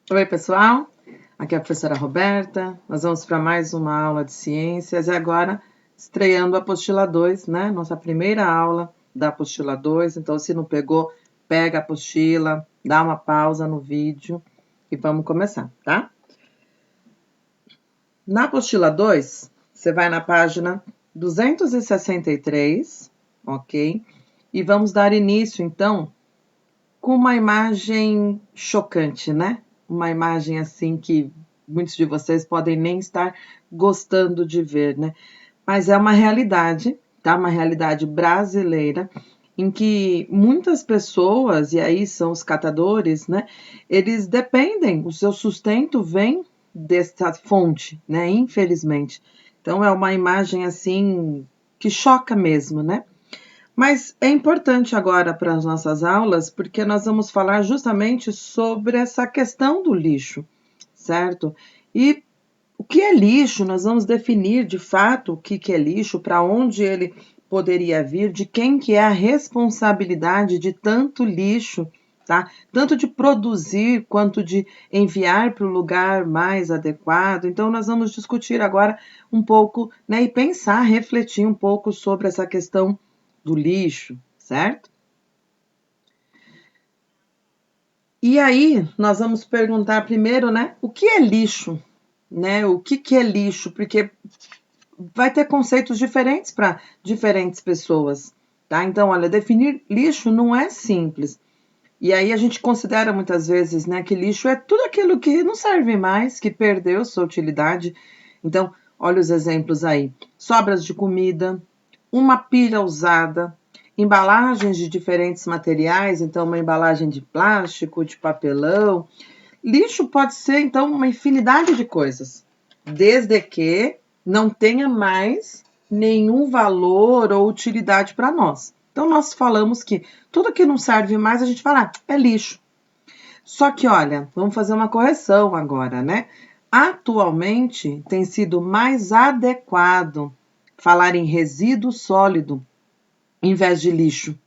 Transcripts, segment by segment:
Oi, pessoal. Aqui é a professora Roberta. Nós vamos para mais uma aula de ciências e agora estreando a apostila 2, né? Nossa primeira aula da apostila 2. Então, se não pegou, pega a apostila, dá uma pausa no vídeo e vamos começar, tá? Na apostila 2, você vai na página 263, ok? E vamos dar início, então, com uma imagem chocante, né? Uma imagem assim que muitos de vocês podem nem estar gostando de ver, né? Mas é uma realidade, tá? Uma realidade brasileira em que muitas pessoas, e aí são os catadores, né? Eles dependem, o seu sustento vem dessa fonte, né? Infelizmente. Então é uma imagem assim que choca mesmo, né? Mas é importante agora para as nossas aulas, porque nós vamos falar justamente sobre essa questão do lixo, certo? E o que é lixo? Nós vamos definir de fato o que é lixo, para onde ele poderia vir, de quem que é a responsabilidade de tanto lixo, tá? Tanto de produzir quanto de enviar para o lugar mais adequado. Então, nós vamos discutir agora um pouco, né, e pensar, refletir um pouco sobre essa questão do lixo, certo? E aí, nós vamos perguntar primeiro, né, o que é lixo, né? O que é lixo? Porque vai ter conceitos diferentes para diferentes pessoas, tá? Então, olha, definir lixo não é simples. E aí a gente considera muitas vezes, né, que lixo é tudo aquilo que não serve mais, que perdeu sua utilidade. Então, olha os exemplos aí: sobras de comida, uma pilha usada, embalagens de diferentes materiais, então uma embalagem de plástico, de papelão. Lixo pode ser, então, uma infinidade de coisas, desde que não tenha mais nenhum valor ou utilidade para nós. Então, nós falamos que tudo que não serve mais, a gente fala, é lixo. Só que, olha, vamos fazer uma correção agora, né? Atualmente, tem sido mais adequado falar em resíduo sólido em vez de lixo.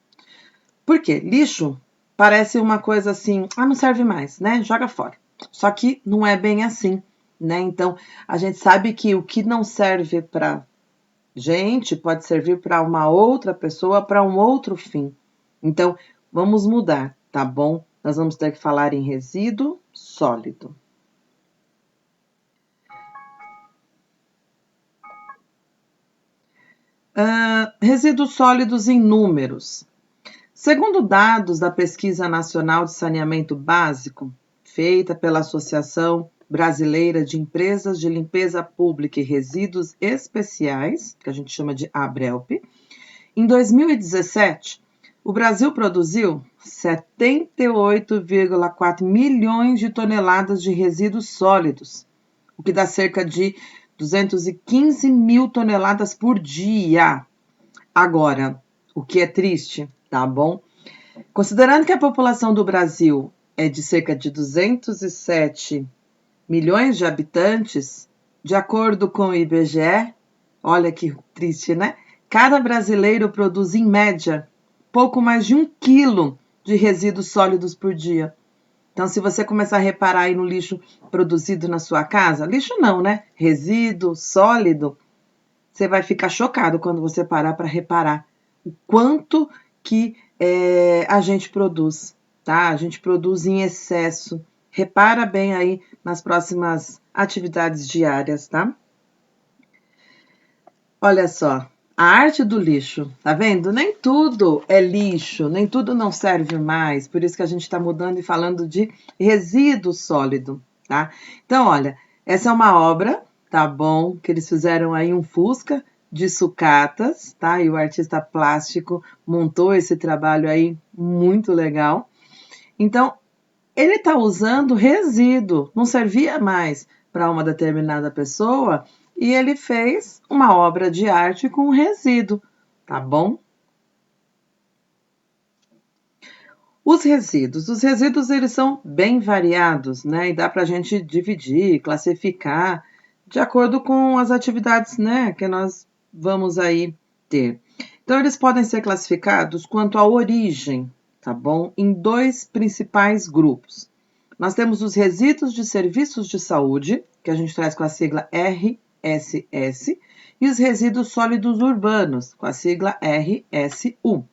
Por quê? Lixo parece uma coisa assim, não serve mais, né? Joga fora. Só que não é bem assim, né? Então, a gente sabe que o que não serve para gente pode servir para uma outra pessoa, para um outro fim. Então, vamos mudar, tá bom? Nós vamos ter que falar em resíduo sólido. Resíduos sólidos em números. Segundo dados da Pesquisa Nacional de Saneamento Básico, feita pela Associação Brasileira de Empresas de Limpeza Pública e Resíduos Especiais, que a gente chama de ABRELP, em 2017, o Brasil produziu 78,4 milhões de toneladas de resíduos sólidos, o que dá cerca de 215 mil toneladas por dia. Agora, o que é triste, tá bom? Considerando que a população do Brasil é de cerca de 207 milhões de habitantes, de acordo com o IBGE, olha que triste, né? Cada brasileiro produz, em média, pouco mais de 1 quilo de resíduos sólidos por dia. Então, se você começar a reparar aí no lixo produzido na sua casa, lixo não, né? Resíduo sólido, você vai ficar chocado quando você parar para reparar o quanto que a gente produz, tá? A gente produz em excesso. Repara bem aí nas próximas atividades diárias, tá? Olha só, a arte do lixo, tá vendo? Nem tudo é lixo, nem tudo não serve mais, por isso que a gente está mudando e falando de resíduo sólido, tá? Então, olha, essa é uma obra, tá bom? Que eles fizeram aí um Fusca de sucatas, tá? E o artista plástico montou esse trabalho aí muito legal. Então, ele está usando resíduo, não servia mais para uma determinada pessoa, e ele fez uma obra de arte com resíduo, tá bom? Os resíduos eles são bem variados, né? E dá para a gente dividir, classificar de acordo com as atividades, né, que nós vamos aí ter. Então, eles podem ser classificados quanto à origem, tá bom? Em dois principais grupos. Nós temos os resíduos de serviços de saúde, que a gente traz com a sigla RSS, e os resíduos sólidos urbanos, com a sigla RSU.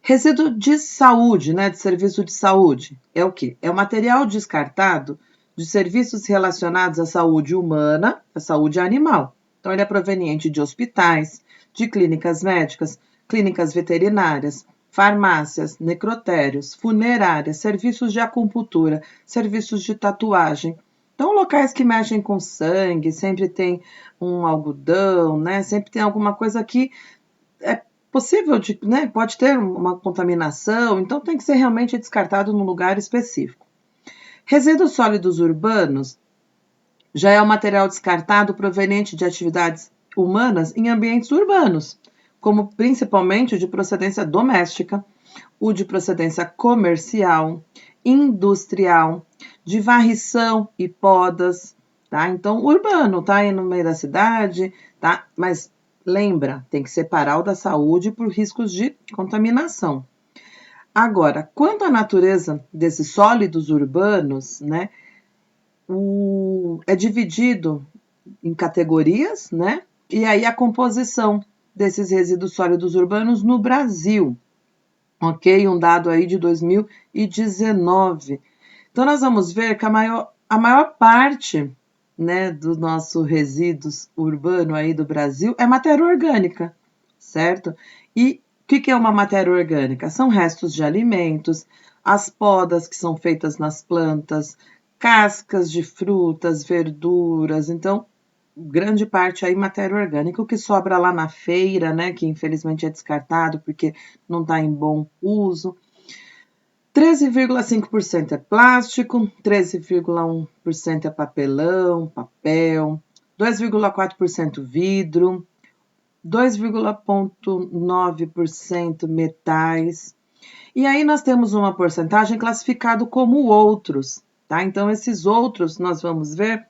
Resíduo de saúde, né, de serviço de saúde, é o quê? É o material descartado de serviços relacionados à saúde humana, à saúde animal. Então, ele é proveniente de hospitais, de clínicas médicas, clínicas veterinárias, farmácias, necrotérios, funerárias, serviços de acupuntura, serviços de tatuagem. Então, locais que mexem com sangue, sempre tem um algodão, né? Sempre tem alguma coisa que é possível, né? Pode ter uma contaminação, então tem que ser realmente descartado num lugar específico. Resíduos sólidos urbanos já é o material descartado proveniente de atividades humanas em ambientes urbanos, como principalmente o de procedência doméstica, o de procedência comercial, industrial, de varrição e podas, tá? Então, urbano, tá aí no meio da cidade, tá? Mas lembra, tem que separar o da saúde por riscos de contaminação. Agora, quanto à natureza desses sólidos urbanos, né? É dividido em categorias, né? E aí a composição desses resíduos sólidos urbanos no Brasil, ok? Um dado aí de 2019. Então, nós vamos ver que a maior parte, né, do nosso resíduos urbano aí do Brasil é matéria orgânica, certo? E o que é uma matéria orgânica? São restos de alimentos, as podas que são feitas nas plantas, cascas de frutas, verduras, então grande parte aí matéria orgânica, o que sobra lá na feira, né, que infelizmente é descartado porque não está em bom uso. 13,5% é plástico, 13,1% é papelão, papel, 2,4% vidro, 2,9% metais. E aí nós temos uma porcentagem classificada como outros, tá? Então, esses outros nós vamos ver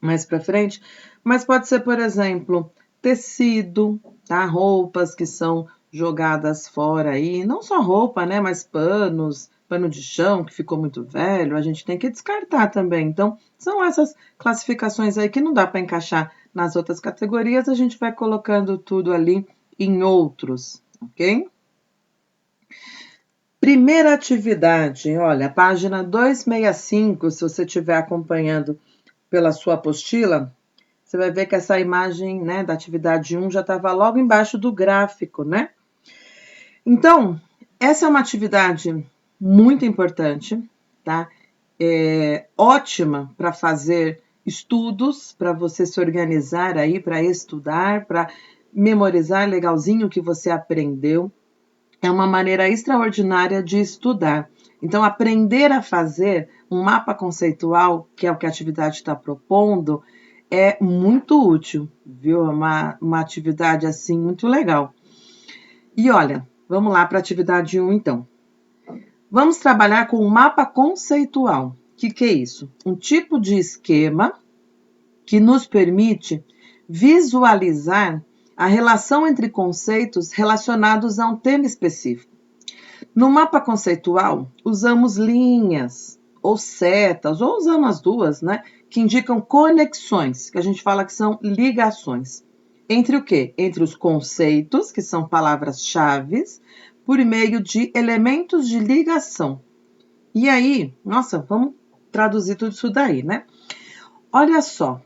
mais para frente, mas pode ser, por exemplo, tecido, tá? Roupas que são jogadas fora aí, não só roupa, né? Mas panos, pano de chão que ficou muito velho, a gente tem que descartar também. Então, são essas classificações aí que não dá para encaixar nas outras categorias, a gente vai colocando tudo ali em outros, ok? Primeira atividade, olha, página 265, se você estiver acompanhando pela sua apostila, você vai ver que essa imagem, né, da atividade 1 já estava logo embaixo do gráfico, né? Então, essa é uma atividade muito importante, tá? É ótima para fazer estudos, para você se organizar aí, para estudar, para memorizar legalzinho o que você aprendeu. É uma maneira extraordinária de estudar. Então, aprender a fazer um mapa conceitual, que é o que a atividade está propondo, é muito útil, viu? É uma atividade, assim, muito legal. E olha, vamos lá para a atividade 1, então. Vamos trabalhar com um mapa conceitual. O que é isso? Um tipo de esquema que nos permite visualizar a relação entre conceitos relacionados a um tema específico. No mapa conceitual, usamos linhas, ou setas, ou usamos as duas, né? Que indicam conexões, que a gente fala que são ligações. Entre o quê? Entre os conceitos, que são palavras-chave, por meio de elementos de ligação. E aí, nossa, vamos traduzir tudo isso daí, né? Olha só,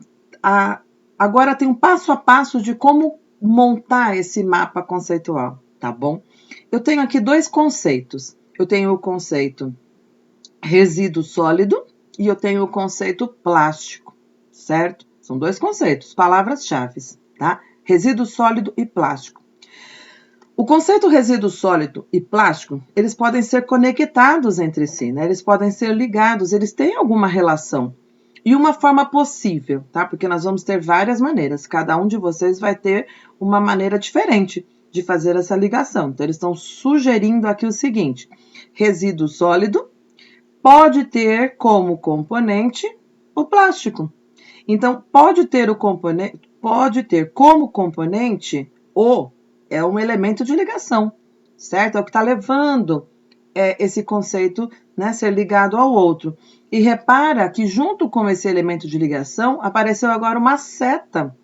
agora tem um passo a passo de como montar esse mapa conceitual, tá bom? Eu tenho aqui dois conceitos. Eu tenho o conceito resíduo sólido e eu tenho o conceito plástico, certo? São dois conceitos, palavras-chave, tá? Resíduo sólido e plástico. O conceito resíduo sólido e plástico, eles podem ser conectados entre si, né? Eles podem ser ligados, eles têm alguma relação. E uma forma possível, tá? Porque nós vamos ter várias maneiras. Cada um de vocês vai ter uma maneira diferente de fazer essa ligação. Então, eles estão sugerindo aqui o seguinte: resíduo sólido pode ter como componente o plástico. Então, pode ter como componente um elemento de ligação, certo? É o que está levando esse conceito, né, ser ligado ao outro. E repara que junto com esse elemento de ligação, apareceu agora uma seta,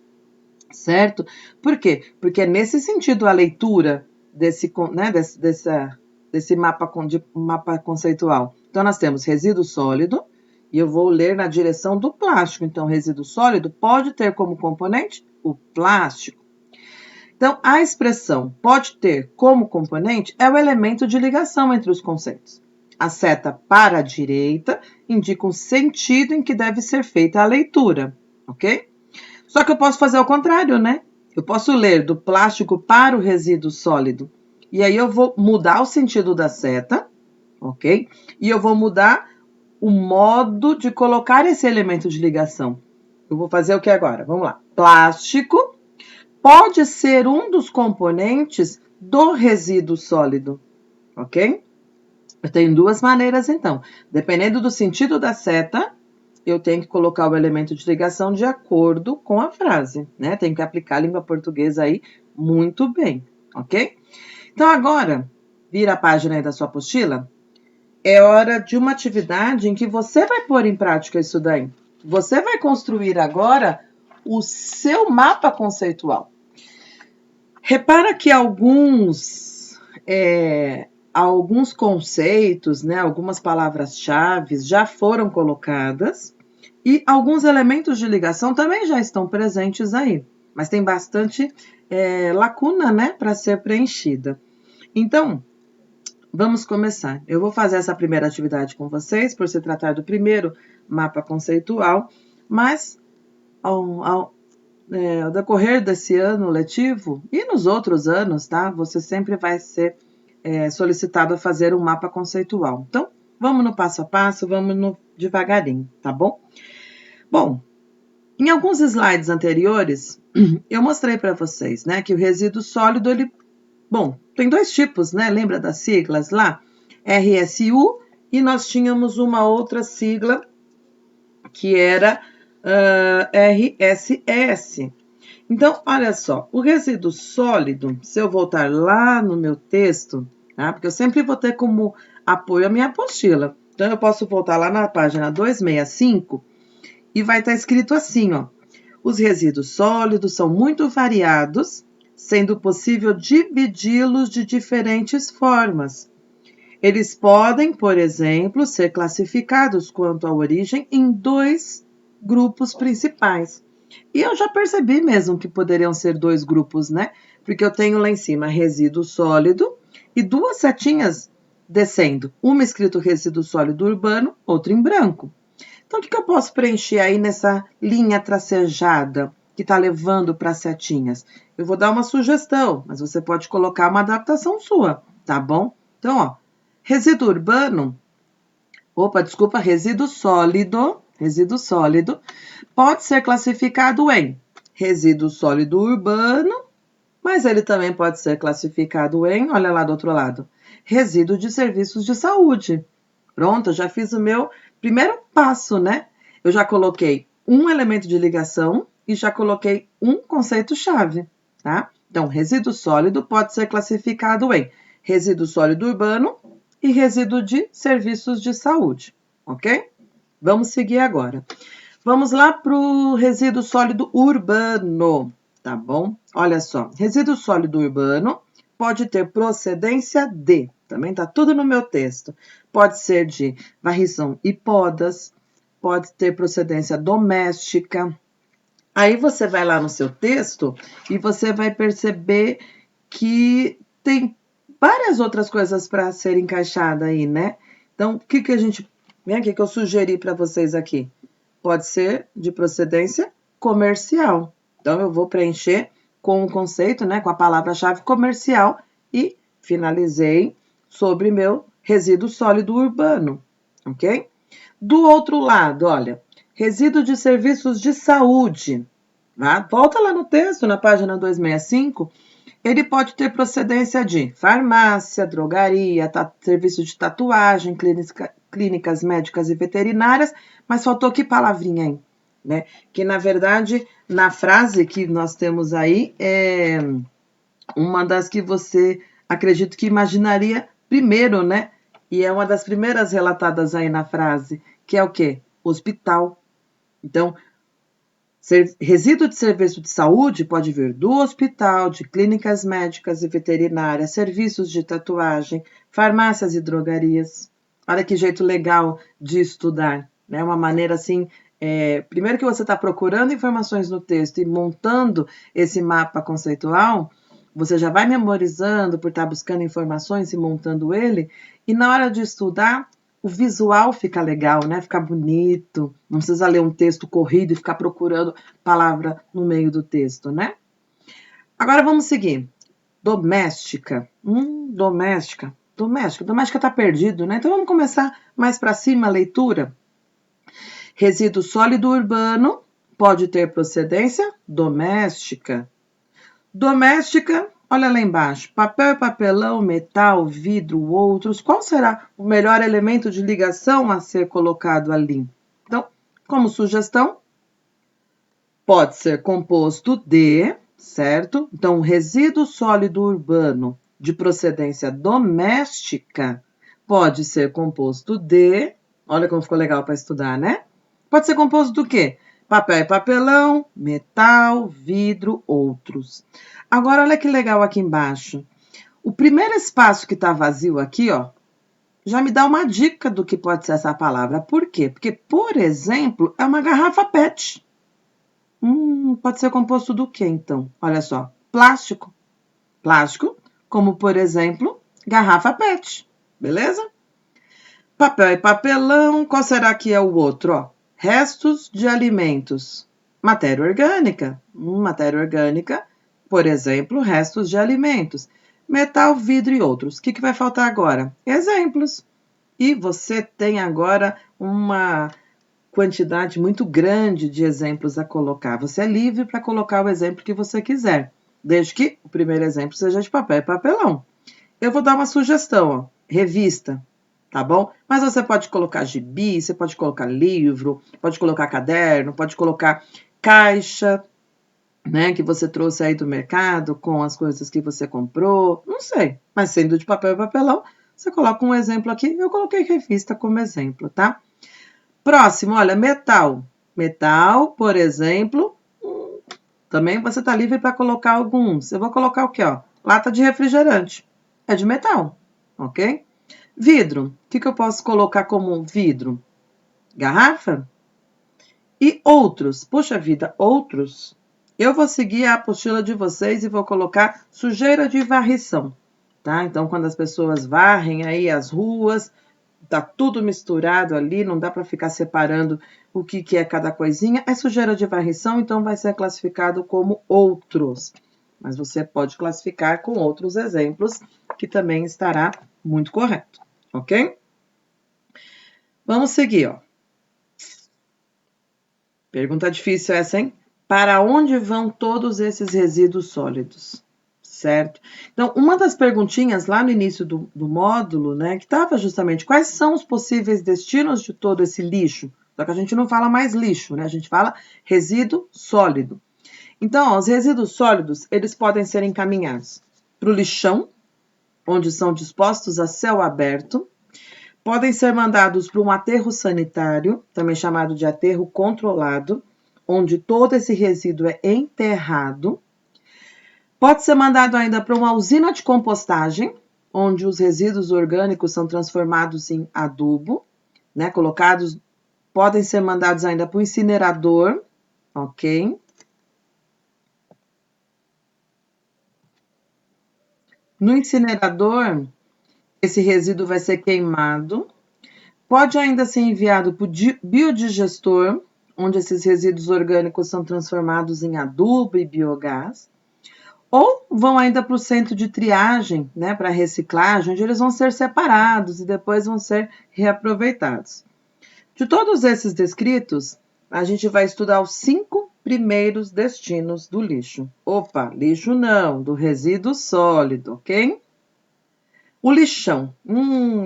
certo? Por quê? Porque é nesse sentido a leitura desse mapa conceitual. Então, nós temos resíduo sólido, e eu vou ler na direção do plástico. Então, resíduo sólido pode ter como componente o plástico. Então, a expressão pode ter como componente é o elemento de ligação entre os conceitos. A seta para a direita indica um sentido em que deve ser feita a leitura, ok? Só que eu posso fazer ao contrário, né? Eu posso ler do plástico para o resíduo sólido. E aí eu vou mudar o sentido da seta, ok? E eu vou mudar o modo de colocar esse elemento de ligação. Eu vou fazer o que agora? Vamos lá. Plástico pode ser um dos componentes do resíduo sólido, ok? Eu tenho duas maneiras, então. Dependendo do sentido da seta, eu tenho que colocar o elemento de ligação de acordo com a frase, né? Tenho que aplicar a língua portuguesa aí muito bem, ok? Então, agora, vira a página aí da sua apostila. É hora de uma atividade em que você vai pôr em prática isso daí. Você vai construir agora o seu mapa conceitual. Repara que alguns conceitos, né, algumas palavras-chave já foram colocadas e alguns elementos de ligação também já estão presentes aí, mas tem bastante lacuna, né, para ser preenchida. Então, vamos começar. Eu vou fazer essa primeira atividade com vocês, por se tratar do primeiro mapa conceitual, mas ao decorrer desse ano letivo e nos outros anos, tá? Você sempre vai ser solicitado a fazer um mapa conceitual. Então, vamos no passo a passo, vamos no devagarinho, tá bom? Bom, em alguns slides anteriores, eu mostrei para vocês, né, que o resíduo sólido, tem dois tipos, né? Lembra das siglas lá? RSU, e nós tínhamos uma outra sigla que era RSS. Então, olha só, o resíduo sólido, se eu voltar lá no meu texto, tá? Porque eu sempre vou ter como apoio a minha apostila. Então, eu posso voltar lá na página 265 e vai estar escrito assim, ó. Os resíduos sólidos são muito variados, sendo possível dividi-los de diferentes formas. Eles podem, por exemplo, ser classificados quanto à origem em dois grupos principais. E eu já percebi mesmo que poderiam ser dois grupos, né? Porque eu tenho lá em cima resíduo sólido e duas setinhas descendo. Uma escrito resíduo sólido urbano, outra em branco. Então, o que eu posso preencher aí nessa linha tracejada que está levando para as setinhas? Eu vou dar uma sugestão, mas você pode colocar uma adaptação sua, tá bom? Então, ó, resíduo sólido pode ser classificado em resíduo sólido urbano, mas ele também pode ser classificado em, olha lá do outro lado, resíduo de serviços de saúde. Pronto, eu já fiz o meu primeiro passo, né? Eu já coloquei um elemento de ligação e já coloquei um conceito-chave, tá? Então, resíduo sólido pode ser classificado em resíduo sólido urbano e resíduo de serviços de saúde, ok? Vamos seguir agora. Vamos lá para o resíduo sólido urbano, tá bom? Olha só, resíduo sólido urbano pode ter procedência de, também tá tudo no meu texto, pode ser de varrição e podas, pode ter procedência doméstica. Aí você vai lá no seu texto e você vai perceber que tem várias outras coisas para ser encaixada aí, né? Então, o que eu sugeri para vocês aqui? Pode ser de procedência comercial. Então, eu vou preencher com o conceito, né, com a palavra-chave comercial e finalizei sobre meu resíduo sólido urbano, ok? Do outro lado, olha, resíduo de serviços de saúde. Tá? Volta lá no texto, na página 265, ele pode ter procedência de farmácia, drogaria, serviço de tatuagem, clínicas médicas e veterinárias, mas faltou que palavrinha aí, né? Que, na verdade, na frase que nós temos aí, é uma das que você, acredito que imaginaria primeiro, né? E é uma das primeiras relatadas aí na frase, que é o quê? Hospital. Então, resíduo de serviço de saúde pode vir do hospital, de clínicas médicas e veterinárias, serviços de tatuagem, farmácias e drogarias. Olha que jeito legal de estudar, né? Uma maneira assim, primeiro que você está procurando informações no texto e montando esse mapa conceitual, você já vai memorizando por estar buscando informações e montando ele, e na hora de estudar, o visual fica legal, né? Fica bonito. Não precisa ler um texto corrido e ficar procurando palavra no meio do texto, né? Agora vamos seguir. Doméstica. Doméstica. Doméstica tá perdido, né? Então vamos começar mais para cima a leitura. Resíduo sólido urbano pode ter procedência doméstica. Doméstica, olha lá embaixo, papel e papelão, metal, vidro, outros. Qual será o melhor elemento de ligação a ser colocado ali? Então, como sugestão, pode ser composto de, certo? Então, resíduo sólido urbano de procedência doméstica pode ser composto de, olha como ficou legal para estudar, né? Pode ser composto do quê? Papel e papelão, metal, vidro, outros. Agora, olha que legal aqui embaixo. O primeiro espaço que está vazio aqui, ó, já me dá uma dica do que pode ser essa palavra. Por quê? Porque, por exemplo, é uma garrafa PET. Pode ser composto do quê, então? Olha só, plástico. Plástico, como, por exemplo, garrafa PET. Beleza? Papel e papelão, qual será que é o outro, ó? Restos de alimentos. Matéria orgânica. Matéria orgânica, por exemplo, restos de alimentos. Metal, vidro e outros. O que vai faltar agora? Exemplos. E você tem agora uma quantidade muito grande de exemplos a colocar. Você é livre para colocar o exemplo que você quiser, desde que o primeiro exemplo seja de papel e papelão. Eu vou dar uma sugestão, ó, revista. Tá bom? Mas você pode colocar gibi, você pode colocar livro, pode colocar caderno, pode colocar caixa, né, que você trouxe aí do mercado com as coisas que você comprou, não sei. Mas sendo de papel e papelão, você coloca um exemplo aqui. Eu coloquei revista como exemplo, tá? Próximo, olha, metal. Metal, por exemplo, também você tá livre para colocar alguns. Eu vou colocar o quê, ó? Lata de refrigerante. É de metal, ok? Vidro. O que eu posso colocar como vidro? Garrafa? E outros. Puxa vida, outros. Eu vou seguir a apostila de vocês e vou colocar sujeira de varrição, tá? Então, quando as pessoas varrem aí as ruas, tá tudo misturado ali, não dá para ficar separando o que é cada coisinha. É sujeira de varrição, então vai ser classificado como outros. Mas você pode classificar com outros exemplos, que também estará muito correto. Ok? Vamos seguir, ó. Pergunta difícil essa, hein? Para onde vão todos esses resíduos sólidos? Certo? Então, uma das perguntinhas lá no início do módulo, né, que estava justamente quais são os possíveis destinos de todo esse lixo? Só que a gente não fala mais lixo, né? A gente fala resíduo sólido. Então, ó, os resíduos sólidos, eles podem ser encaminhados para o lixão, onde são dispostos a céu aberto, podem ser mandados para um aterro sanitário, também chamado de aterro controlado, onde todo esse resíduo é enterrado. Pode ser mandado ainda para uma usina de compostagem, onde os resíduos orgânicos são transformados em adubo, né? Podem ser mandados ainda para o incinerador, ok? No incinerador, esse resíduo vai ser queimado. Pode ainda ser enviado para o biodigestor, onde esses resíduos orgânicos são transformados em adubo e biogás. Ou vão ainda para o centro de triagem, né, para reciclagem, onde eles vão ser separados e depois vão ser reaproveitados. De todos esses descritos, a gente vai estudar os 5 primeiros destinos do lixo. Opa, lixo não, do resíduo sólido, ok? O lixão.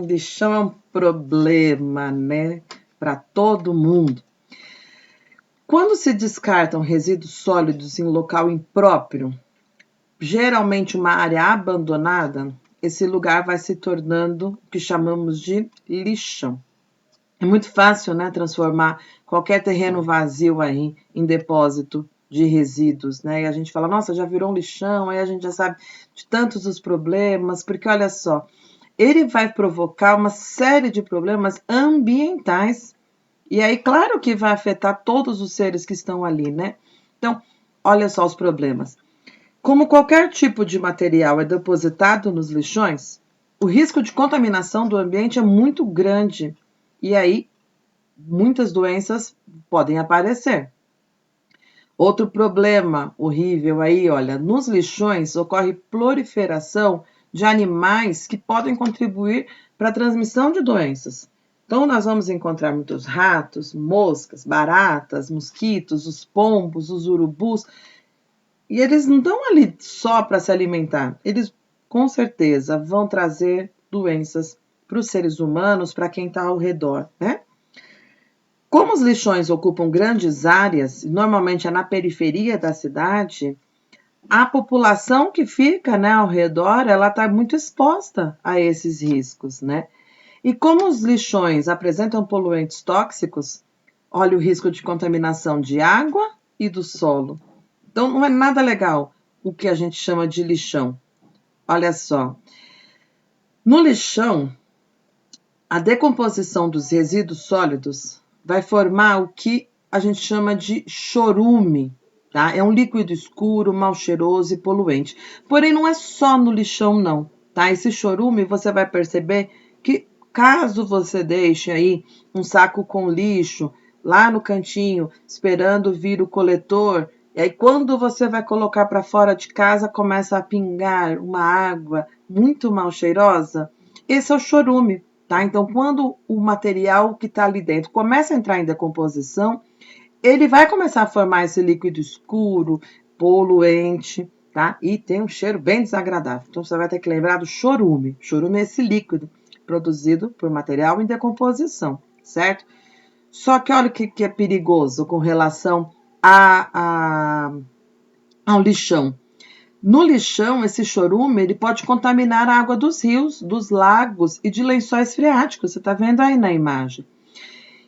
Lixão é um problema, né, para todo mundo. Quando se descartam resíduos sólidos em local impróprio, geralmente uma área abandonada, esse lugar vai se tornando o que chamamos de lixão. É muito fácil, né, transformar qualquer terreno vazio aí em depósito de resíduos, né? E a gente fala, nossa, já virou um lixão, aí a gente já sabe de tantos os problemas, porque olha só, ele vai provocar uma série de problemas ambientais. E aí, claro que vai afetar todos os seres que estão ali, né? Então, olha só os problemas. Como qualquer tipo de material é depositado nos lixões, o risco de contaminação do ambiente é muito grande. E aí, muitas doenças podem aparecer. Outro problema horrível aí, olha, nos lixões ocorre proliferação de animais que podem contribuir para a transmissão de doenças. Então, nós vamos encontrar muitos ratos, moscas, baratas, mosquitos, os pombos, os urubus, e eles não estão ali só para se alimentar, eles com certeza vão trazer doenças para os seres humanos, para quem está ao redor, né? Como os lixões ocupam grandes áreas, normalmente é na periferia da cidade, a população que fica, né, ao redor, ela está muito exposta a esses riscos, né? E como os lixões apresentam poluentes tóxicos, olha o risco de contaminação de água e do solo. Então não é nada legal o que a gente chama de lixão. Olha só, no lixão, a decomposição dos resíduos sólidos vai formar o que a gente chama de chorume, tá? É um líquido escuro, mal cheiroso e poluente. Porém, não é só no lixão, não, tá? Esse chorume, você vai perceber que caso você deixe aí um saco com lixo lá no cantinho, esperando vir o coletor, e aí quando você vai colocar para fora de casa, começa a pingar uma água muito mal cheirosa, esse é o chorume. Tá? Então, quando o material que está ali dentro começa a entrar em decomposição, ele vai começar a formar esse líquido escuro, poluente, tá? E tem um cheiro bem desagradável. Então, você vai ter que lembrar do chorume. Chorume é esse líquido produzido por material em decomposição, certo? Só que olha o que é perigoso com relação ao lixão. No lixão, esse chorume ele pode contaminar a água dos rios, dos lagos e de lençóis freáticos. Você está vendo aí na imagem.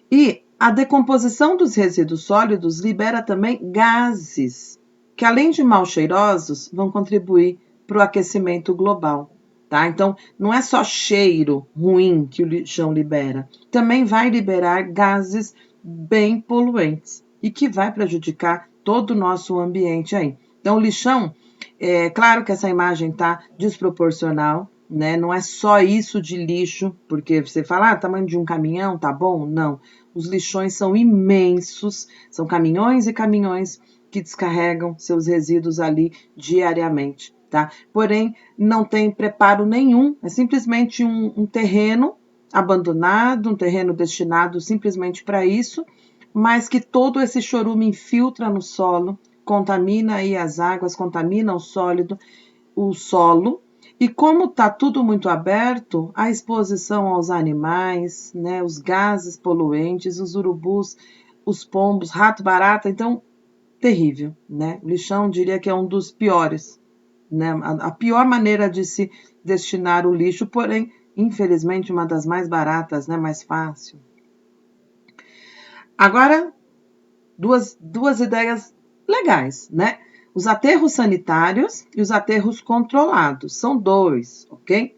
E a decomposição dos resíduos sólidos libera também gases, que além de mal cheirosos, vão contribuir para o aquecimento global. Tá? Então, não é só cheiro ruim que o lixão libera, também vai liberar gases bem poluentes e que vai prejudicar todo o nosso ambiente aí. Então, o lixão, é claro que essa imagem está desproporcional, né? Não é só isso de lixo, porque você fala, tamanho de um caminhão, tá bom? Não. Os lixões são imensos, são caminhões e caminhões que descarregam seus resíduos ali diariamente, tá? Porém, não tem preparo nenhum, é simplesmente um terreno abandonado, um terreno destinado simplesmente para isso, mas que todo esse chorume infiltra no solo, contamina aí as águas, contamina o solo, e como está tudo muito aberto, a exposição aos animais, né, os gases poluentes, os urubus, os pombos, rato, barata, então, terrível, né? O lixão, diria que é um dos piores, né? A pior maneira de se destinar o lixo, porém, infelizmente, uma das mais baratas, né? Mais fácil. Agora, duas ideias legais, né? Os aterros sanitários e os aterros controlados. São dois, ok?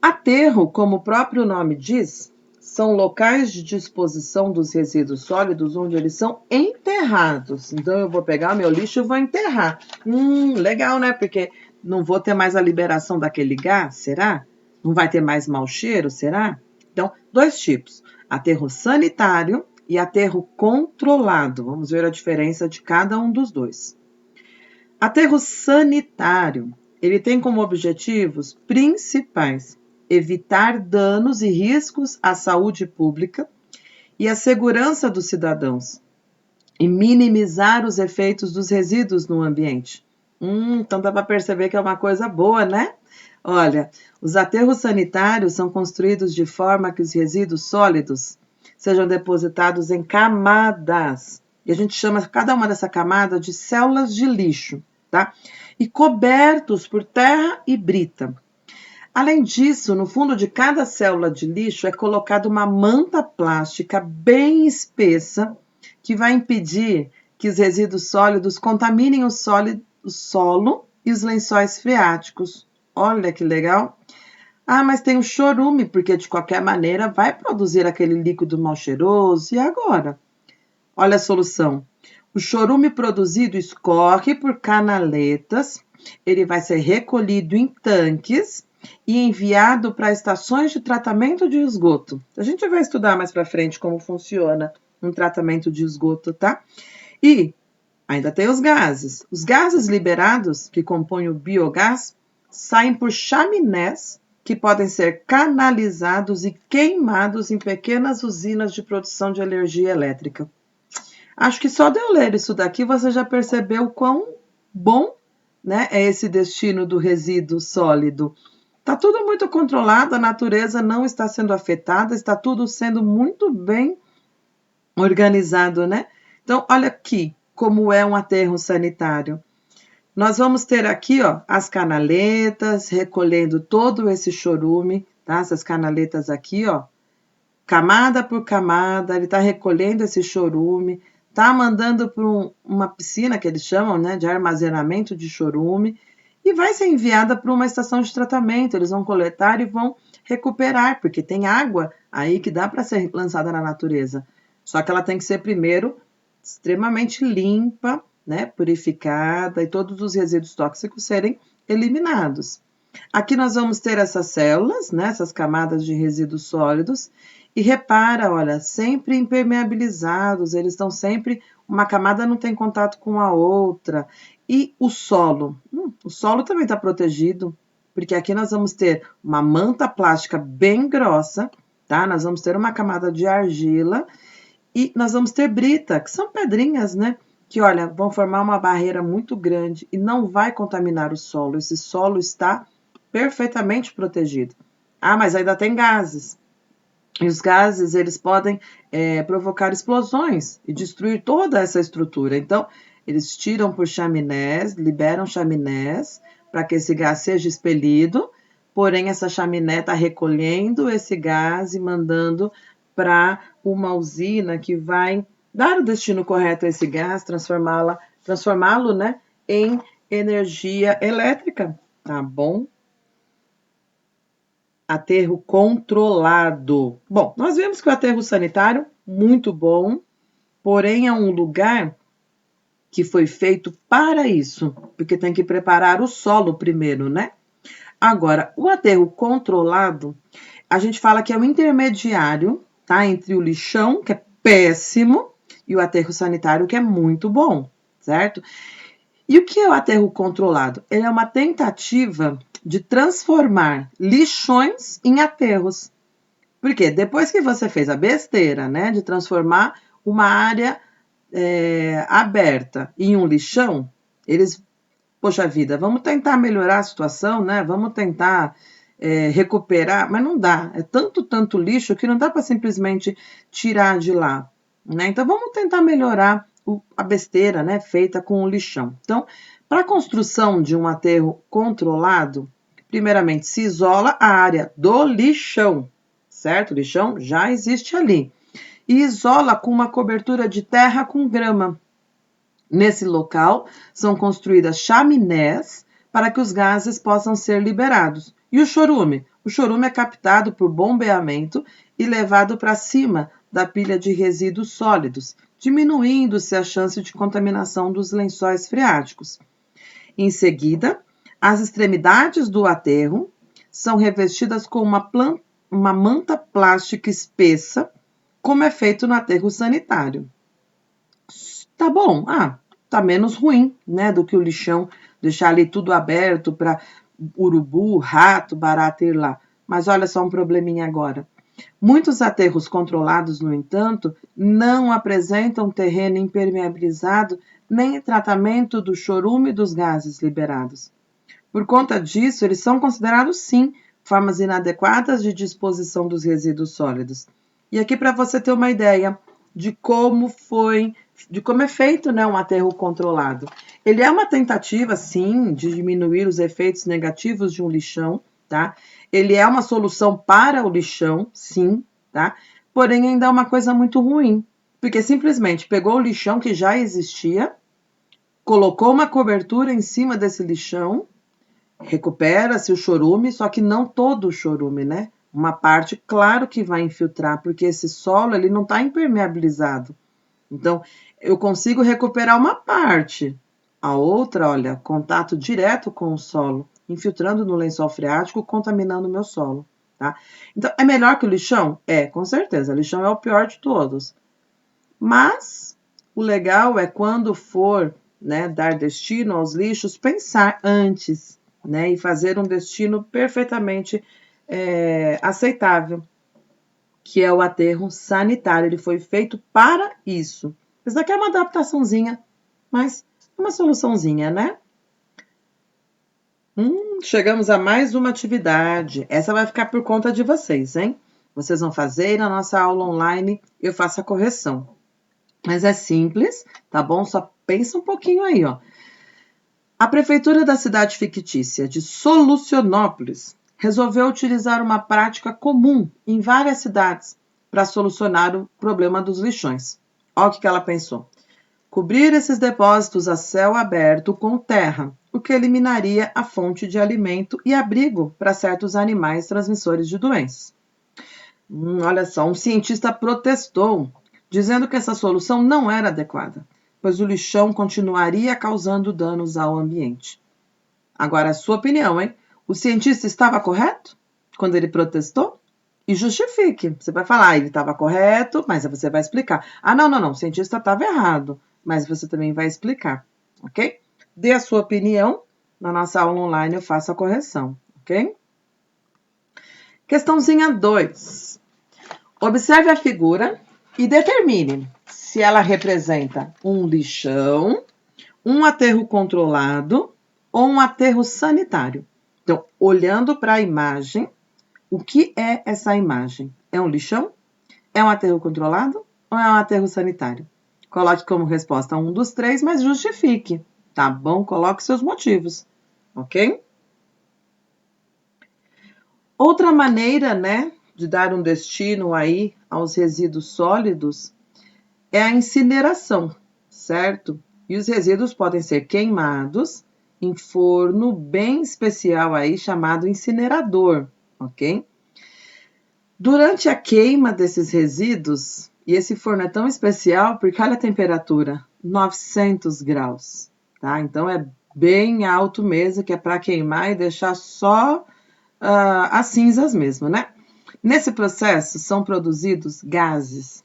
Aterro, como o próprio nome diz, são locais de disposição dos resíduos sólidos onde eles são enterrados. Então, eu vou pegar meu lixo e vou enterrar. Legal, né? Porque não vou ter mais a liberação daquele gás, será? Não vai ter mais mau cheiro, será? Então, dois tipos. Aterro sanitário e aterro controlado. Vamos ver a diferença de cada um dos dois. Aterro sanitário, ele tem como objetivos principais evitar danos e riscos à saúde pública e à segurança dos cidadãos e minimizar os efeitos dos resíduos no ambiente. Então dá para perceber que é uma coisa boa, né? Olha, os aterros sanitários são construídos de forma que os resíduos sólidos sejam depositados em camadas. E a gente chama cada uma dessa camada de células de lixo, tá? E cobertos por terra e brita. Além disso, no fundo de cada célula de lixo é colocada uma manta plástica bem espessa que vai impedir que os resíduos sólidos contaminem o solo e os lençóis freáticos. Olha que legal! Ah, mas tem o chorume, porque de qualquer maneira vai produzir aquele líquido mal cheiroso. E agora? Olha a solução. O chorume produzido escorre por canaletas, ele vai ser recolhido em tanques e enviado para estações de tratamento de esgoto. A gente vai estudar mais para frente como funciona um tratamento de esgoto, tá? E ainda tem os gases. Os gases liberados, que compõem o biogás, saem por chaminés que podem ser canalizados e queimados em pequenas usinas de produção de energia elétrica. Acho que só de eu ler isso daqui você já percebeu quão bom, né, é esse destino do resíduo sólido. Está tudo muito controlado, a natureza não está sendo afetada, está tudo sendo muito bem organizado, né? Então, olha aqui como é um aterro sanitário. Nós vamos ter aqui, ó, as canaletas recolhendo todo esse chorume, tá? Essas canaletas aqui, ó, camada por camada, ele está recolhendo esse chorume, está mandando para uma piscina que eles chamam, né, de armazenamento de chorume, e vai ser enviada para uma estação de tratamento. Eles vão coletar e vão recuperar, porque tem água aí que dá para ser lançada na natureza. Só que ela tem que ser primeiro extremamente limpa, né, purificada e todos os resíduos tóxicos serem eliminados. Aqui nós vamos ter essas células, né, essas camadas de resíduos sólidos, e repara, olha, sempre impermeabilizados, eles estão sempre, uma camada não tem contato com a outra. E o solo também está protegido, porque aqui nós vamos ter uma manta plástica bem grossa, tá? Nós vamos ter uma camada de argila e nós vamos ter brita, que são pedrinhas, né? Que, olha, vão formar uma barreira muito grande e não vai contaminar o solo. Esse solo está perfeitamente protegido. Ah, mas ainda tem gases. E os gases, eles podem provocar explosões e destruir toda essa estrutura. Então, eles tiram por chaminés, liberam chaminés para que esse gás seja expelido, porém essa chaminé está recolhendo esse gás e mandando para uma usina que vai dar o destino correto a esse gás, transformá-lo, né, em energia elétrica, tá bom? Aterro controlado. Bom, nós vemos que o aterro sanitário, muito bom, porém é um lugar que foi feito para isso, porque tem que preparar o solo primeiro, né? Agora, o aterro controlado, a gente fala que é o intermediário, tá? Entre o lixão, que é péssimo, e o aterro sanitário, que é muito bom, certo? E o que é o aterro controlado? Ele é uma tentativa de transformar lixões em aterros. Porque depois que você fez a besteira, né, de transformar uma área aberta em um lixão, eles, poxa vida, vamos tentar melhorar a situação, né? Vamos tentar recuperar, mas não dá. É tanto lixo que não dá para simplesmente tirar de lá, né? Então vamos tentar melhorar a besteira, né, feita com o lixão. Então, para a construção de um aterro controlado, primeiramente se isola a área do lixão, certo? O lixão já existe ali. E isola com uma cobertura de terra com grama. Nesse local são construídas chaminés para que os gases possam ser liberados. E o chorume? O chorume é captado por bombeamento e levado para cima da pilha de resíduos sólidos, diminuindo-se a chance de contaminação dos lençóis freáticos. Em seguida, as extremidades do aterro são revestidas com uma manta plástica espessa, como é feito no aterro sanitário. Tá bom, tá menos ruim, né, do que o lixão, deixar ali tudo aberto para urubu, rato, barata ir lá. Mas olha só um probleminha agora. Muitos aterros controlados, no entanto, não apresentam terreno impermeabilizado nem tratamento do chorume dos gases liberados. Por conta disso, eles são considerados, sim, formas inadequadas de disposição dos resíduos sólidos. E aqui para você ter uma ideia de como é feito, né, um aterro controlado. Ele é uma tentativa, sim, de diminuir os efeitos negativos de um lixão, tá? ele é uma solução para o lixão, sim, tá? Porém, ainda é uma coisa muito ruim, porque simplesmente pegou o lixão que já existia, colocou uma cobertura em cima desse lixão, recupera-se o chorume, só que não todo o chorume, né? Uma parte, claro que vai infiltrar, porque esse solo ele não está impermeabilizado. Então, eu consigo recuperar uma parte. A outra, olha, contato direto com o solo, infiltrando no lençol freático, contaminando o meu solo, tá? Então, é melhor que o lixão? É, com certeza. O lixão é o pior de todos. Mas o legal é quando for, né, dar destino aos lixos, pensar antes, né, e fazer um destino perfeitamente aceitável, que é o aterro sanitário. Ele foi feito para isso. Isso daqui é uma adaptaçãozinha, mas uma soluçãozinha, né? Chegamos a mais uma atividade. Essa vai ficar por conta de vocês, hein? Vocês vão fazer na nossa aula online, eu faço a correção. Mas é simples, tá bom? Só pensa um pouquinho aí, ó. A prefeitura da cidade fictícia de Solucionópolis resolveu utilizar uma prática comum em várias cidades para solucionar o problema dos lixões. Olha o que ela pensou. Cobrir esses depósitos a céu aberto com terra, o que eliminaria a fonte de alimento e abrigo para certos animais transmissores de doenças. Olha só, um cientista protestou, dizendo que essa solução não era adequada, pois o lixão continuaria causando danos ao ambiente. Agora, a sua opinião, hein? O cientista estava correto quando ele protestou? E justifique. Você vai falar, ele estava correto, mas você vai explicar. Não, o cientista estava errado, mas você também vai explicar, ok? Dê a sua opinião, na nossa aula online eu faço a correção, ok? Questãozinha 2. Observe a figura e determine se ela representa um lixão, um aterro controlado ou um aterro sanitário. Então, olhando para a imagem, o que é essa imagem? É um lixão? É um aterro controlado ou é um aterro sanitário? Coloque como resposta um dos três, mas justifique, tá bom? Coloque seus motivos, ok? Outra maneira, né, de dar um destino aí aos resíduos sólidos é a incineração, certo? E os resíduos podem ser queimados em forno bem especial aí chamado incinerador, ok? Durante a queima desses resíduos, e esse forno é tão especial porque olha a temperatura, 900 graus, tá? Então é bem alto mesmo, que é para queimar e deixar só as cinzas mesmo, né? Nesse processo são produzidos gases,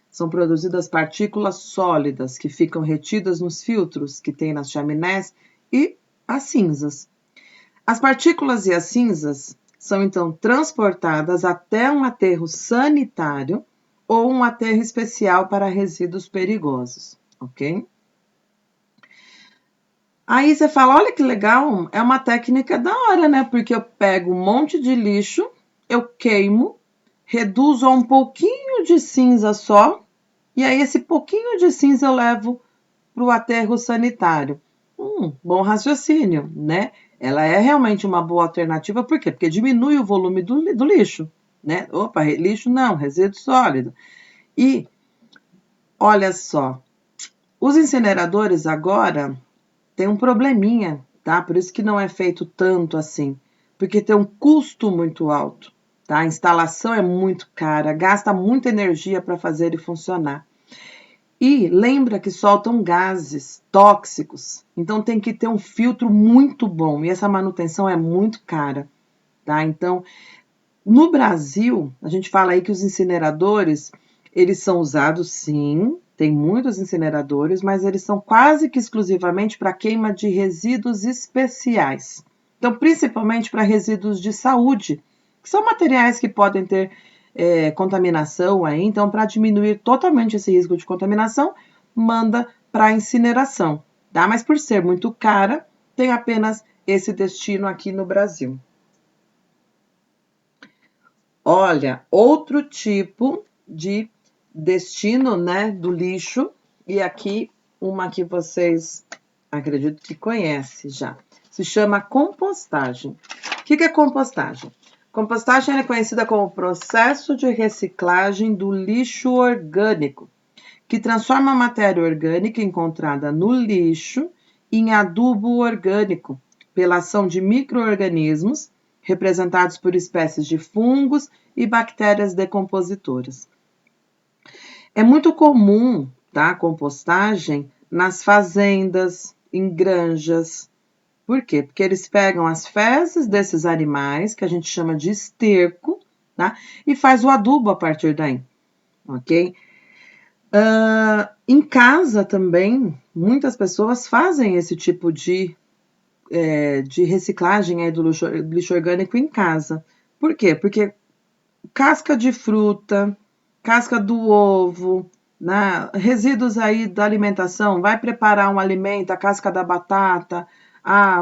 são produzidas partículas sólidas que ficam retidas nos filtros que tem nas chaminés e as cinzas. As partículas e as cinzas são então transportadas até um aterro sanitário ou um aterro especial para resíduos perigosos, ok? Aí você fala, olha que legal, é uma técnica da hora, né? Porque eu pego um monte de lixo, eu queimo, reduzo a um pouquinho de cinza só, e aí esse pouquinho de cinza eu levo para o aterro sanitário. Bom raciocínio, né? Ela é realmente uma boa alternativa, por quê? Porque diminui o volume do lixo, né? Opa, lixo não, resíduo sólido. E, olha só, os incineradores agora têm um probleminha, tá? Por isso que não é feito tanto assim, porque tem um custo muito alto, tá? A instalação é muito cara, gasta muita energia para fazer ele funcionar. E lembra que soltam gases tóxicos, então tem que ter um filtro muito bom e essa manutenção é muito cara, tá? Então, no Brasil, a gente fala aí que os incineradores, eles são usados sim, tem muitos incineradores, mas eles são quase que exclusivamente para queima de resíduos especiais. Então, principalmente para resíduos de saúde, que são materiais que podem ter contaminação aí, então para diminuir totalmente esse risco de contaminação, manda para incineração, tá? Mas por ser muito cara, tem apenas esse destino aqui no Brasil. Olha, outro tipo de destino, né, do lixo, e aqui uma que vocês acredito que conhecem já, se chama compostagem. O que é compostagem? Compostagem é conhecida como o processo de reciclagem do lixo orgânico, que transforma a matéria orgânica encontrada no lixo em adubo orgânico, pela ação de micro-organismos, representados por espécies de fungos e bactérias decompositoras. É muito comum, tá, a compostagem nas fazendas, em granjas. Por quê? Porque eles pegam as fezes desses animais, que a gente chama de esterco, tá? E faz o adubo a partir daí, ok? Em casa também, muitas pessoas fazem esse tipo de reciclagem aí do lixo orgânico em casa. Por quê? Porque casca de fruta, casca do ovo, né? Resíduos aí da alimentação, vai preparar um alimento, a casca da batata,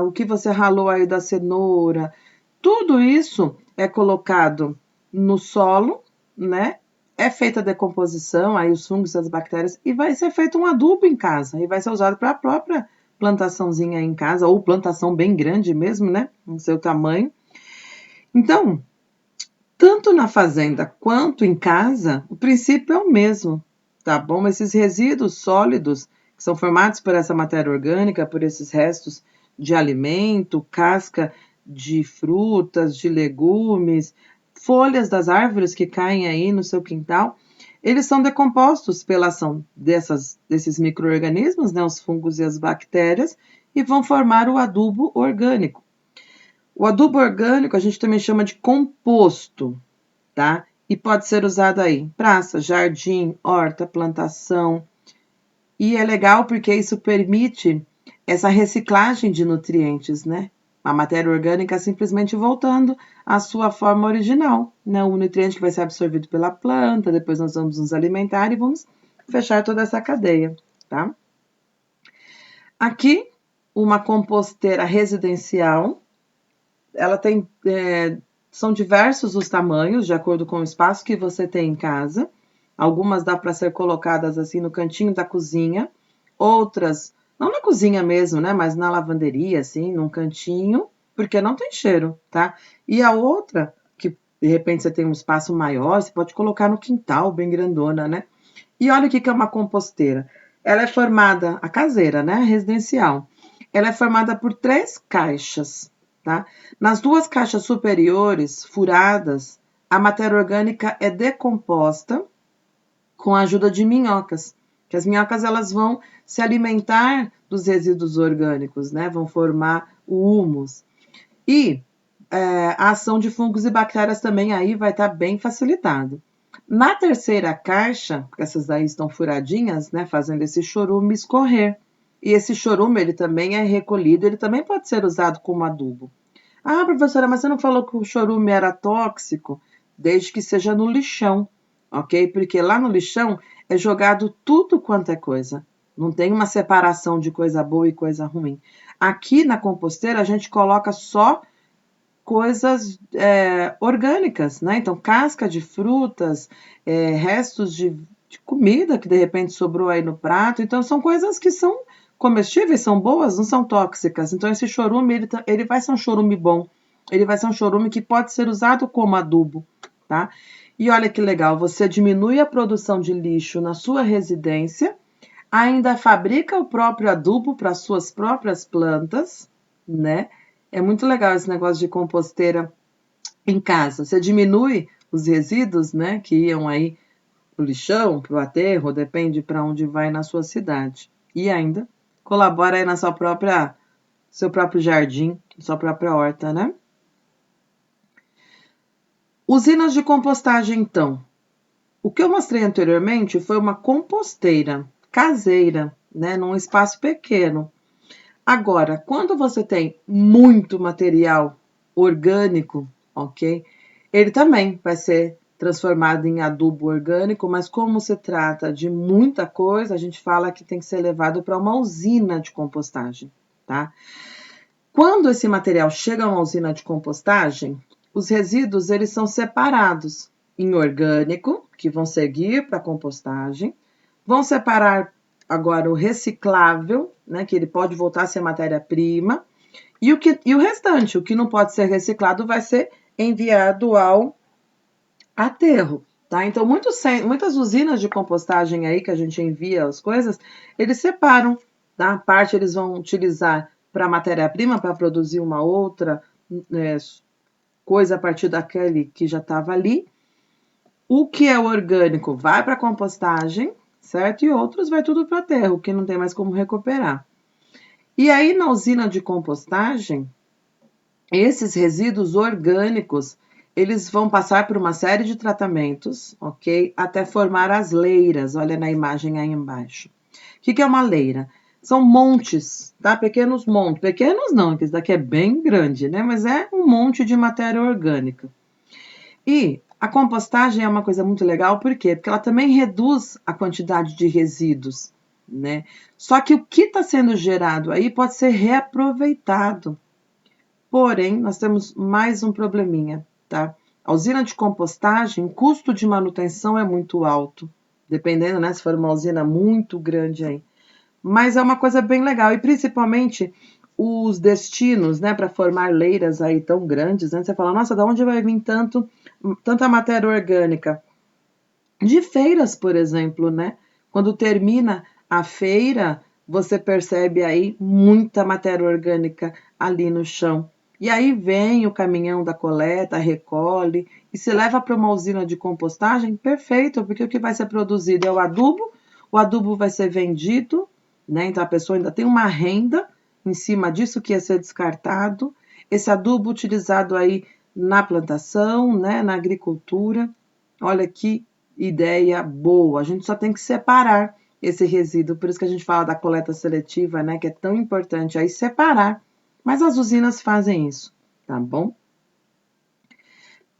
o que você ralou aí da cenoura, tudo isso é colocado no solo, né? É feita a decomposição, aí os fungos e as bactérias, e vai ser feito um adubo em casa, e vai ser usado para a própria plantaçãozinha em casa, ou plantação bem grande mesmo, né? No seu tamanho. Então, tanto na fazenda quanto em casa, o princípio é o mesmo, tá bom? Esses resíduos sólidos, que são formados por essa matéria orgânica, por esses restos de alimento, casca de frutas, de legumes, folhas das árvores que caem aí no seu quintal, eles são decompostos pela ação desses micro-organismos, né, os fungos e as bactérias, e vão formar o adubo orgânico. O adubo orgânico a gente também chama de composto, tá? E pode ser usado aí em praça, jardim, horta, plantação. E é legal porque isso permite essa reciclagem de nutrientes, né? A matéria orgânica simplesmente voltando à sua forma original, né? O nutriente que vai ser absorvido pela planta, depois nós vamos nos alimentar e vamos fechar toda essa cadeia, tá? Aqui, uma composteira residencial, ela tem, são diversos os tamanhos, de acordo com o espaço que você tem em casa. Algumas dá para ser colocadas assim no cantinho da cozinha, outras, não na cozinha mesmo, né, mas na lavanderia, assim, num cantinho, porque não tem cheiro, tá? E a outra, que de repente você tem um espaço maior, você pode colocar no quintal, bem grandona, né? E olha o que é uma composteira. Ela é formada, a caseira, né, residencial. Ela é formada por 3 caixas, tá? Nas 2 caixas superiores, furadas, a matéria orgânica é decomposta com a ajuda de minhocas, que as minhocas elas vão se alimentar dos resíduos orgânicos, né? Vão formar o humus. E a ação de fungos e bactérias também aí vai estar bem facilitado. Na terceira caixa, porque essas daí estão furadinhas, né? Fazendo esse chorume escorrer. E esse chorume, ele também é recolhido, ele também pode ser usado como adubo. Ah, professora, mas você não falou que o chorume era tóxico? Desde que seja no lixão, ok? Porque lá no lixão é jogado tudo quanto é coisa. Não tem uma separação de coisa boa e coisa ruim. Aqui na composteira a gente coloca só coisas orgânicas, né? Então, casca de frutas, restos de comida que de repente sobrou aí no prato. Então, são coisas que são comestíveis, são boas, não são tóxicas. Então, esse chorume, ele vai ser um chorume bom. Ele vai ser um chorume que pode ser usado como adubo, tá? E olha que legal, você diminui a produção de lixo na sua residência, ainda fabrica o próprio adubo para suas próprias plantas, né? É muito legal esse negócio de composteira em casa. Você diminui os resíduos, né, que iam aí pro lixão, pro aterro, depende para onde vai na sua cidade. E ainda colabora aí na seu próprio jardim, sua própria horta, né? Usinas de compostagem, então. O que eu mostrei anteriormente foi uma composteira caseira, né, num espaço pequeno. Agora, quando você tem muito material orgânico, ok? Ele também vai ser transformado em adubo orgânico, mas como se trata de muita coisa, a gente fala que tem que ser levado para uma usina de compostagem, tá? Quando esse material chega a uma usina de compostagem, os resíduos eles são separados em orgânico, que vão seguir para a compostagem, vão separar agora o reciclável, né, que ele pode voltar a ser matéria-prima, e o restante, o que não pode ser reciclado, vai ser enviado ao aterro, tá? Então, muitas usinas de compostagem aí que a gente envia as coisas, eles separam, tá? Parte eles vão utilizar para matéria-prima, para produzir uma outra coisa a partir daquele que já estava ali. O que é orgânico vai para compostagem, certo? E outros vai tudo para aterro, que não tem mais como recuperar. E aí, na usina de compostagem, esses resíduos orgânicos, eles vão passar por uma série de tratamentos, ok? Até formar as leiras, olha na imagem aí embaixo. O que é uma leira? São montes, tá? Pequenos montes. Pequenos não, que isso daqui é bem grande, né? Mas é um monte de matéria orgânica. E a compostagem é uma coisa muito legal, por quê? Porque ela também reduz a quantidade de resíduos, né? Só que o que está sendo gerado aí pode ser reaproveitado. Porém, nós temos mais um probleminha, tá? A usina de compostagem, o custo de manutenção é muito alto, dependendo, né? Se for uma usina muito grande aí. Mas é uma coisa bem legal, e principalmente os destinos, né, para formar leiras aí tão grandes, né? Você fala, nossa, de onde vai vir tanta matéria orgânica? De feiras, por exemplo, né? Quando termina a feira, você percebe aí muita matéria orgânica ali no chão. E aí vem o caminhão da coleta, recolhe e se leva para uma usina de compostagem, perfeito, porque o que vai ser produzido é o adubo vai ser vendido, né? Então a pessoa ainda tem uma renda em cima disso que ia ser descartado. Esse adubo utilizado aí na plantação, né? Na agricultura. Olha que ideia boa. A gente só tem que separar esse resíduo, por isso que a gente fala da coleta seletiva, né? Que é tão importante aí separar. Mas as usinas fazem isso, tá bom?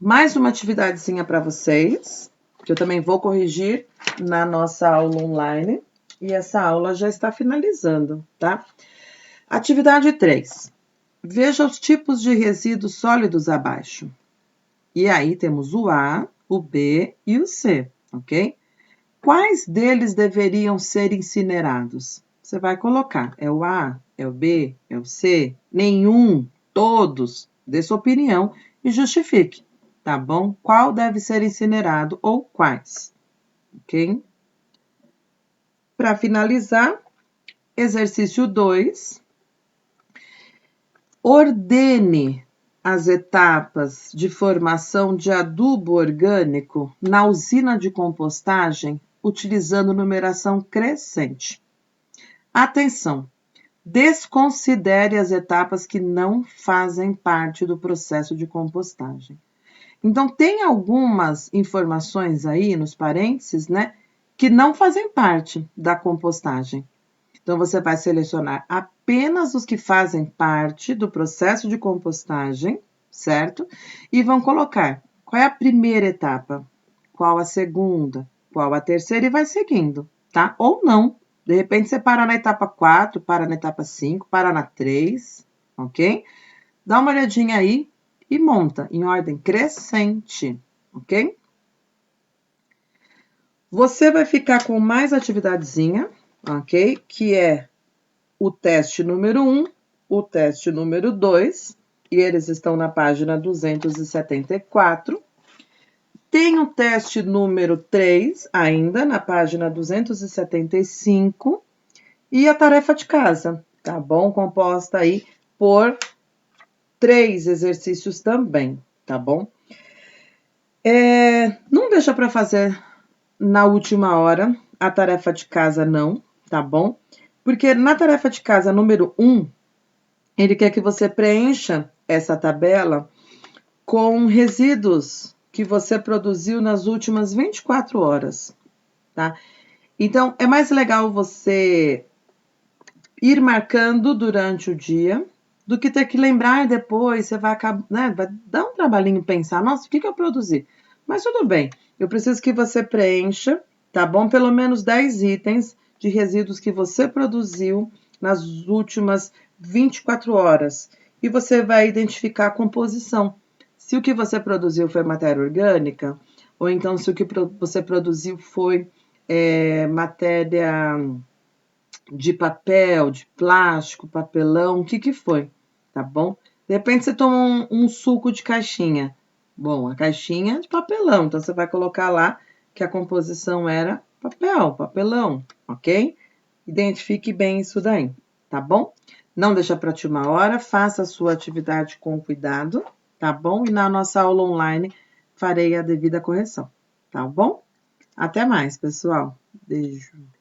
Mais uma atividadezinha para vocês, que eu também vou corrigir na nossa aula online. E essa aula já está finalizando, tá? Atividade 3. Veja os tipos de resíduos sólidos abaixo. E aí temos o A, o B e o C, ok? Quais deles deveriam ser incinerados? Você vai colocar, é o A, é o B, é o C, nenhum, todos. Dê sua opinião e justifique, tá bom? Qual deve ser incinerado ou quais, ok? Para finalizar, exercício 2. Ordene as etapas de formação de adubo orgânico na usina de compostagem utilizando numeração crescente. Atenção! Desconsidere as etapas que não fazem parte do processo de compostagem. Então, tem algumas informações aí nos parênteses, né, que não fazem parte da compostagem. Então, você vai selecionar apenas os que fazem parte do processo de compostagem, certo? E vão colocar qual é a primeira etapa, qual a segunda, qual a terceira e vai seguindo, tá? Ou não. De repente, você para na etapa 4, para na etapa 5, para na 3, ok? Dá uma olhadinha aí e monta em ordem crescente, ok? Você vai ficar com mais atividadezinha, ok? Que é o teste número 1, o teste número 2, e eles estão na página 274. Tem o teste número 3, ainda na página 275, e a tarefa de casa, tá bom? Composta aí por 3 exercícios também, tá bom? Não deixa para fazer na última hora a tarefa de casa, não, tá bom? Porque na tarefa de casa número 1, ele quer que você preencha essa tabela com resíduos que você produziu nas últimas 24 horas, tá? Então, é mais legal você ir marcando durante o dia do que ter que lembrar depois, você vai acabar, né? Vai dar um trabalhinho pensar, nossa, o que eu produzi? Mas tudo bem, eu preciso que você preencha, tá bom? Pelo menos 10 itens de resíduos que você produziu nas últimas 24 horas. E você vai identificar a composição. Se o que você produziu foi matéria orgânica, ou então se o que você produziu foi matéria de papel, de plástico, papelão, o que foi, tá bom? De repente você toma um suco de caixinha. Bom, a caixinha de papelão, então você vai colocar lá que a composição era papelão, ok? Identifique bem isso daí, tá bom? Não deixa para última hora, faça a sua atividade com cuidado, tá bom? E na nossa aula online farei a devida correção, tá bom? Até mais, pessoal. Beijo.